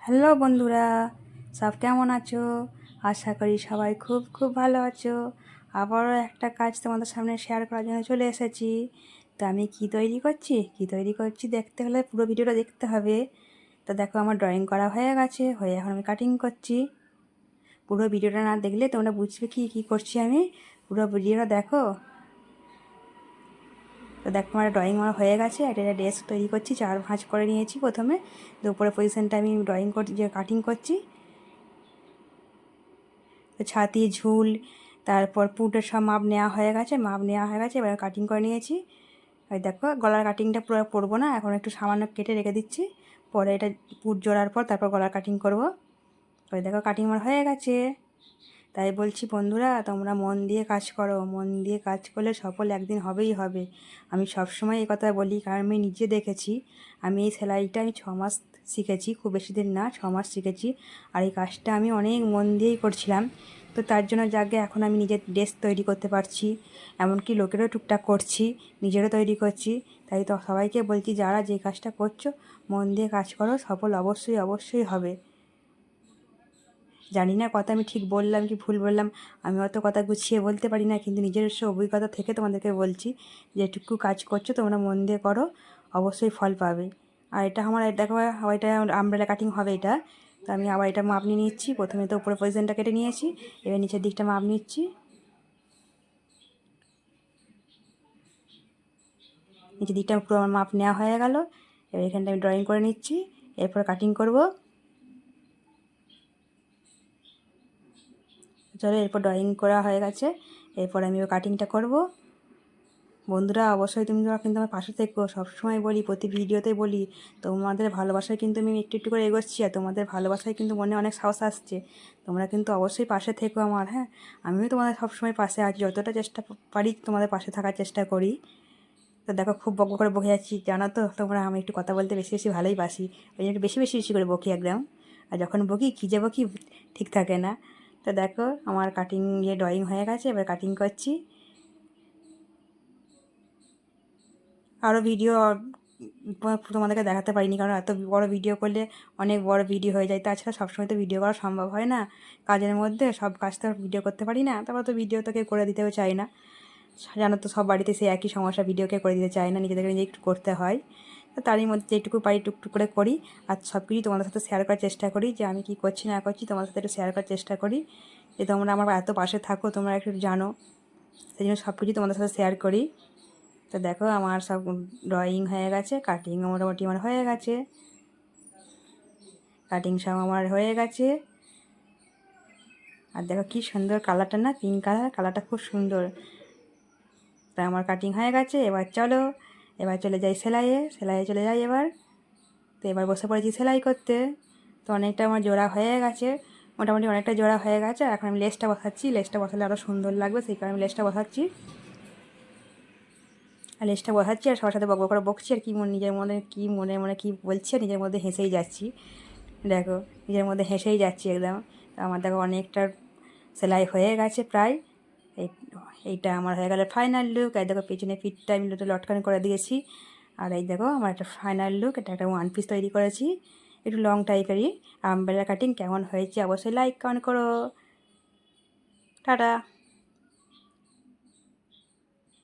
Hello বন্ধুরা, সব কেমন আছো? আশা করি সবাই খুব খুব ভালো আছো। আবারও একটা কাজ তোমাদের সামনে শেয়ার করার জন্য চলে এসেছি। তো আমি কি তৈরি করছি দেখতে হলে পুরো ভিডিওটা দেখতে হবে। তো দেখো, আমার ড্রয়িং করা হয়ে গেছে, এখন আমি কাটিং করছি। পুরো ভিডিওটা না দেখলে তোমরা বুঝবে কি করছি আমি। পুরো ভিডিওটা দেখো। তো দেখো, আমার ড্রয়িং আমার হয়ে গেছে। একটা ড্রেস তৈরি করছি, 4 ভাঁজ করে নিয়েছি প্রথমে। তো উপরে পজিশনটা আমি ড্রয়িং করছি, কাটিং করছি। তো ছাতি, ঝুল, তারপর পুটের সব মাপ নেওয়া হয়ে গেছে, এবার কাটিং করে নিয়েছি। ওই দেখো, গলার কাটিংটা পুরো করবো না, এখন একটু সামান্য কেটে রেখে দিচ্ছি। পরে এটা পুট জোড়ার পর তারপর গলার কাটিং করব। ওই দেখো, কাটিং আমার হয়ে গেছে। তাই বলছি বন্ধুরা, তোমরা মন দিয়ে কাজ করো, মন দিয়ে কাজ করলে সফল একদিন হবেই হবে। আমি সবসময় এই কথা বলি, কারণ আমি নিজে দেখেছি। আমি এই সেলাইটা 6 মাস শিখেছি, খুব বেশি দিন না, 6 মাস শিখেছি। আর এই কাজটা আমি অনেক মন দিয়েই করছিলাম। তো তার জন্য যাকে এখন আমি নিজের ড্রেস তৈরি করতে পারছি, এমনকি লোকেরও টুকটাক করছি, নিজেরও তৈরি করছি। তাই তো সবাইকে বলছি, যারা যে কাজটা করছো মন দিয়ে কাজ করো, সফল অবশ্যই অবশ্যই হবে। জানি না কথা আমি ঠিক বললাম কি ভুল বললাম, আমি অত কথা গুছিয়ে বলতে পারি না, কিন্তু নিজস্ব অভিজ্ঞতা থেকে তোমাদেরকে বলছি, যেটুকু কাজ করছো তোমরা মন দিয়ে করো, অবশ্যই ফল পাবে। আর এটা আমার দেখো, এটা আমব্রেলা কাটিং হবে এটা। তো আমি আবার এটা মাপ নিয়ে নিচ্ছি। প্রথমে তো উপরে পজিশনটা কেটে নিয়েছি, এবার নিচের দিকটা মাপ নিচ্ছি। নিচের দিকটা পুরো আমার মাপ নেওয়া হয়ে গেল। এবার এখানটা আমি ড্রয়িং করে নিচ্ছি, এরপর কাটিং করব। চলো, এরপর ড্রয়িং করা হয়ে গেছে, এরপর আমি কাটিংটা করব। বন্ধুরা, অবশ্যই তুমি কিন্তু আমার পাশে থেকো। সবসময় বলি, প্রতি ভিডিওতে বলি, তোমাদের ভালোবাসায় কিন্তু আমি একটু একটু করে এগোচ্ছি, আর তোমাদের ভালোবাসায় কিন্তু মনে অনেক সাহস আসছে। তোমরা কিন্তু অবশ্যই পাশে থেকো আমার। হ্যাঁ, আমিও তোমাদের সবসময় পাশে আছি, যতটা চেষ্টা পারি তোমাদের পাশে থাকার চেষ্টা করি। তো দেখো, খুব বক করে বকে যাচ্ছি, জানো তো তোমরা, আমি একটু কথা বলতে বেশি বেশি ভালোই বাসি। ওই জন্য একটু বেশি বেশি বেশি করে বকি একদম। আর যখন বকি কী যে বকি ঠিক থাকে না। তো দেখো, আমার কাটিং ড্রয়িং হয়ে গেছে, এবার কাটিং করছি। আরও ভিডিও তোমাদেরকে দেখাতে পারিনি, কারণ এত বড় ভিডিও করলে অনেক বড় ভিডিও হয়ে যায়। তাছাড়া সবসময় তো ভিডিও করা সম্ভব হয় না, কাজের মধ্যে সব কাজ তো ভিডিও করতে পারি না। তারপর তো ভিডিও তো কেউ করে দিতেও চায় না। জানো তো, সব বাড়িতে সেই একই সমস্যা, ভিডিও কেউ করে দিতে চায় না, নিজেদেরকে নিজে একটু করতে হয়। তো তারই মধ্যে যেটুকু পারি টুকটুক করে করি। আর সব কিছুই তোমাদের সাথে শেয়ার করার চেষ্টা করি, যে আমি কী করছি না করছি তোমাদের সাথে একটু শেয়ার করার চেষ্টা করি, যে তোমরা আমার এত পাশে থাকো, তোমরা একটু জানো, সেই জন্য সব কিছুই তোমাদের সাথে শেয়ার করি। তো দেখো, আমার সব ড্রয়িং হয়ে গেছে, কাটিং মোটামুটি আমার হয়ে গেছে, কাটিং সব আমার হয়ে গেছে। আর দেখো কি সুন্দর কালারটা, না পিঙ্ক কালারটা খুব সুন্দর। তা আমার কাটিং হয়ে গেছে। এবার চলে যাই সেলাইয়ে চলে যাই এবার। তো এবার বসে পড়েছি সেলাই করতে। তো অনেকটা আমার জোড়া হয়ে গেছে, মোটামুটি অনেকটা জোড়া হয়ে গেছে। এখন আমি লেসটা বসাচ্ছি, লেসটা বসালে আরও সুন্দর লাগবে, সেই কারণে আমি লেসটা বসাচ্ছি। আর লেসটা বসাচ্ছি, আর সবার সাথে বক বক করে বকছি, আর নিজের মনে কী মনে মনে কী বলছি, আর নিজের মধ্যে হেসেই যাচ্ছি। দেখো, নিজের মধ্যে হেসেই যাচ্ছি একদম। তো আমার দেখো অনেকটা সেলাই হয়ে গেছে প্রায়। এই এইটা আমার হয়ে গেল ফাইনাল লুক। এই দেখো, পেছনে ফিটটা আমি লটকানি করে দিয়েছি। আর এই দেখো, আমার একটা ফাইনাল লুক, এটা একটা 1 পিস তৈরি করেছি, একটু লং টাইপেরই। আমব্রেলা কাটিং কেমন হয়েছে অবশ্যই লাইক কমেন্ট করো। টাটা।